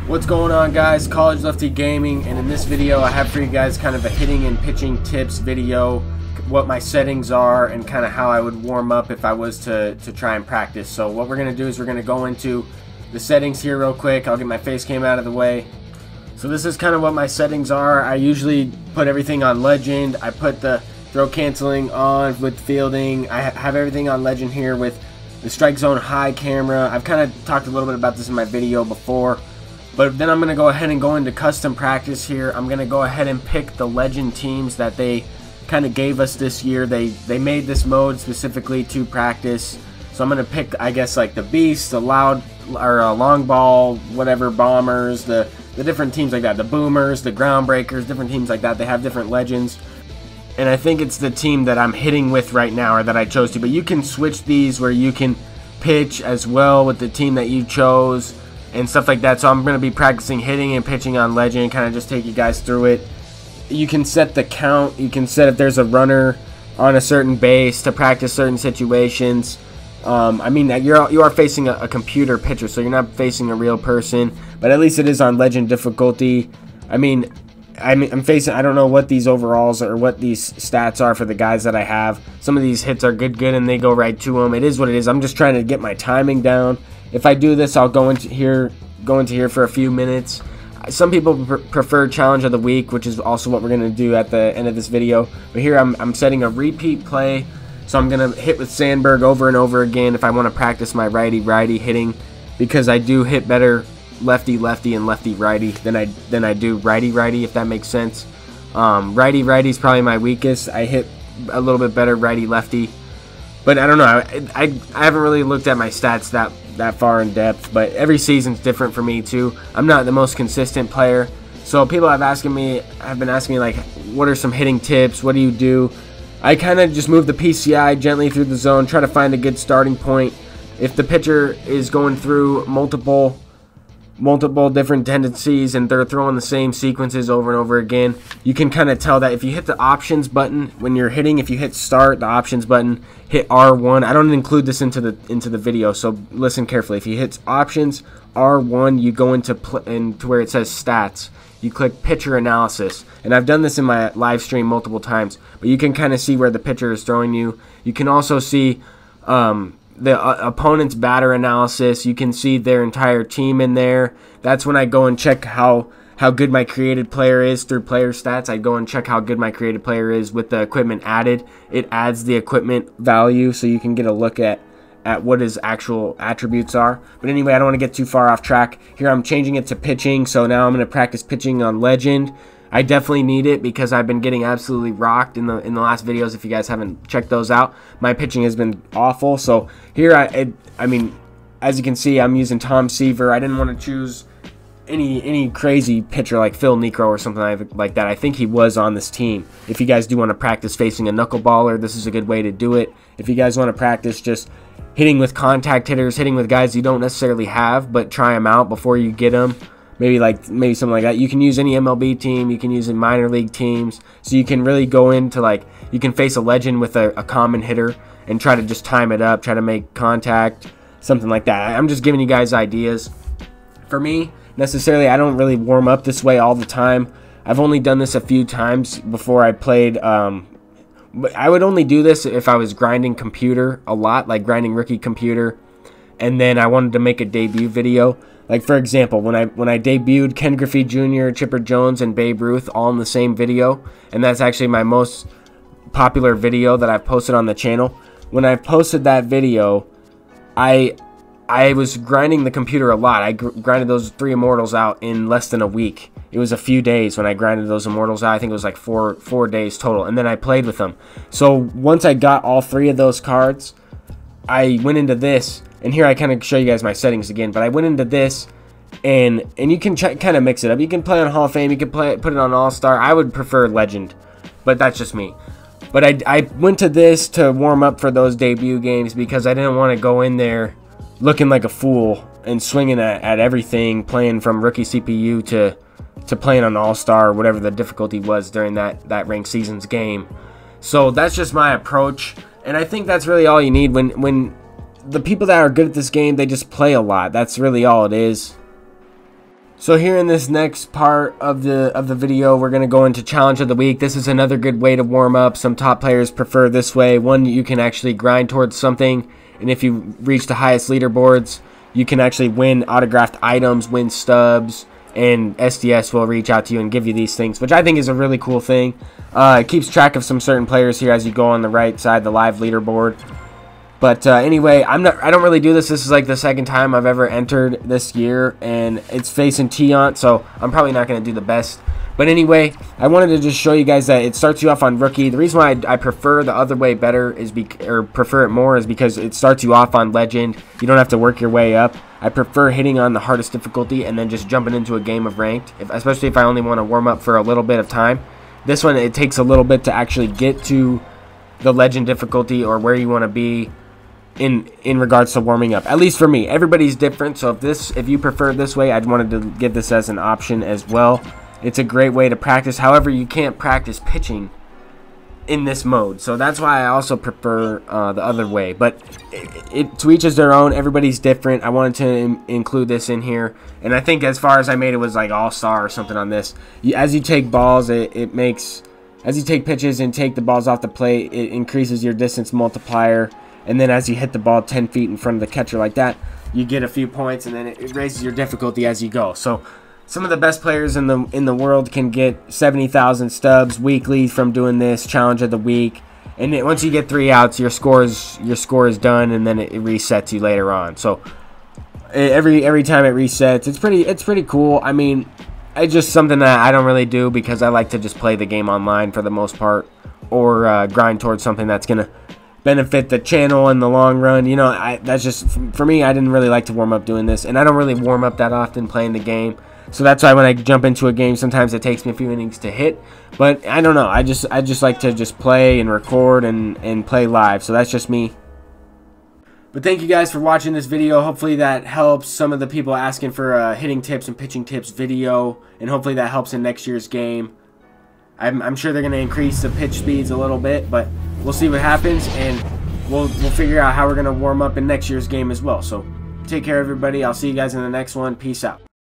What's going on, guys? College Lefty Gaming, and in this video I have for you guys kind of a hitting and pitching tips video, what my settings are and kind of how I would warm up if I was to try and practice. So what we're going to do is we're going to go into the settings here real quick. I'll get my face cam out of the way. So this is kind of what my settings are. I usually put everything on Legend. I put the throw canceling on with fielding. I have everything on Legend here with the strike zone high camera. I've kind of talked a little bit about this in my video before. But then I'm going to go ahead and go into custom practice here. I'm going to go ahead and pick the Legend teams that they kind of gave us this year. They made this mode specifically to practice. So I'm going to pick, I guess, like the Beast, the Loud, or Long Ball, whatever, Bombers, the different teams like that. The Boomers, the Groundbreakers, different teams like that. They have different Legends. And I think it's the team that I'm hitting with right now, or that I chose to. But you can switch these where you can pitch as well with the team that you chose and stuff like that. So I'm going to be practicing hitting and pitching on Legend, kind of just take you guys through it. You can set the count. You can set if there's a runner on a certain base to practice certain situations. I mean, you are facing a computer pitcher, so you're not facing a real person, but at least it is on Legend difficulty. I'm facing, I don't know what these overalls or what these stats are for the guys that I have. Some of these hits are good, and they go right to them. It is what it is. I'm just trying to get my timing down. If I do this, I'll go into here for a few minutes. Some people prefer challenge of the week, which is also what we're going to do at the end of this video. But here I'm setting a repeat play, so I'm going to hit with Sandberg over and over again if I want to practice my righty-righty hitting, because I do hit better lefty-lefty and lefty-righty than I do righty-righty, if that makes sense. Righty-righty is probably my weakest. I hit a little bit better righty-lefty. But I don't know, I haven't really looked at my stats that far in depth, but every season's different for me too. I'm not the most consistent player, so people have been asking me like, what are some hitting tips, what do you do? I kind of just move the PCI gently through the zone, try to find a good starting point. If the pitcher is going through multiple different tendencies and they're throwing the same sequences over and over again, you can kind of tell that if you hit the options button when you're hitting. If you hit start, the options button, hit R1. I don't include this into the video, so listen carefully. If you hit options R1, you go into where it says stats. You click pitcher analysis, and I've done this in my live stream multiple times, but you can kind of see where the pitcher is throwing you. You can also see the opponent's batter analysis. You can see their entire team in there. That's when I go and check how good my created player is through player stats. I go and check how good my created player is with the equipment added. It adds the equipment value so you can get a look at what his actual attributes are. But anyway, I don't want to get too far off track. Here I'm changing it to pitching, so now I'm going to practice pitching on Legend. I definitely need it because I've been getting absolutely rocked in the last videos. If you guys haven't checked those out, my pitching has been awful. So here I mean, as you can see, I'm using Tom Seaver. I didn't want to choose any crazy pitcher like Phil Necro or something like that. I think he was on this team. If you guys do want to practice facing a knuckleballer, this is a good way to do it. If you guys want to practice just hitting with contact hitters, hitting with guys you don't necessarily have, but try them out before you get them. Maybe something like that. You can use any MLB team. You can use in minor league teams. So you can really go into you can face a Legend with a common hitter and try to just time it up, try to make contact, something like that. I'm just giving you guys ideas. For me, necessarily, I don't really warm up this way all the time. I've only done this a few times before I played. But I would only do this if I was grinding computer a lot, like grinding rookie computer, and then I wanted to make a debut video. Like, for example, when I debuted Ken Griffey Jr., Chipper Jones, and Babe Ruth all in the same video, and that's actually my most popular video that I've posted on the channel. When I posted that video, I was grinding the computer a lot. I grinded those 3 Immortals out in less than a week. It was a few days when I grinded those Immortals out. I think it was like four days total, and then I played with them. So once I got all 3 of those cards, I went into this. And here I kind of show you guys my settings again, but I went into this, and you can kind of mix it up. You can play on Hall of Fame, you can put it on All-Star. I would prefer Legend, but that's just me. But I went to this to warm up for those debut games because I didn't want to go in there looking like a fool and swinging at everything, playing from rookie CPU to playing on All-Star or whatever the difficulty was during that ranked seasons game. So that's just my approach, and I think that's really all you need when the people that are good at this game, they just play a lot. That's really all it is. So here in this next part of the video, we're going to go into challenge of the week. This is another good way to warm up. Some top players prefer this way. One, you can actually grind towards something, and if you reach the highest leaderboards, you can actually win autographed items, win stubs, and SDS will reach out to you and give you these things, which I think is a really cool thing. It keeps track of some certain players here as you go on the right side, the live leaderboard. But anyway, I don't really do this. This is like the second time I've ever entered this year, and it's facing Tiant, so I'm probably not going to do the best. But anyway, I wanted to just show you guys that it starts you off on rookie. The reason why I prefer the other way better is prefer it more is because it starts you off on legend. You don't have to work your way up. I prefer hitting on the hardest difficulty and then just jumping into a game of ranked, especially if I only want to warm up for a little bit of time. This one, it takes a little bit to actually get to the legend difficulty or where you want to be in regards to warming up. At least for me, everybody's different. So if you prefer it this way, I'd wanted to give this as an option as well. It's a great way to practice. However, you can't practice pitching in this mode, so that's why I also prefer the other way. But to each is their own. Everybody's different. I wanted to include this in here, and I think as far as I made it was like all-star or something on this. As you take balls, as you take pitches and take the balls off the plate, it increases your distance multiplier. And then as you hit the ball 10 feet in front of the catcher like that, you get a few points, and then it raises your difficulty as you go. So some of the best players in the world can get 70,000 stubs weekly from doing this challenge of the week. And once you get 3 outs, your score is done, and then it resets you later on. So every time it resets, it's pretty cool. I mean, it's just something that I don't really do because I like to just play the game online for the most part, or grind towards something that's gonna benefit the channel in the long run. You know, that's just for me. I didn't really like to warm up doing this, and I don't really warm up that often playing the game. So that's why when I jump into a game, sometimes it takes me a few innings to hit. But I don't know. I just like to just play and record and play live. So that's just me. But thank you guys for watching this video. Hopefully that helps some of the people asking for hitting tips and pitching tips video, and hopefully that helps in next year's game. I'm sure they're going to increase the pitch speeds a little bit, but we'll see what happens, and we'll figure out how we're going to warm up in next year's game as well. So take care, everybody. I'll see you guys in the next one. Peace out.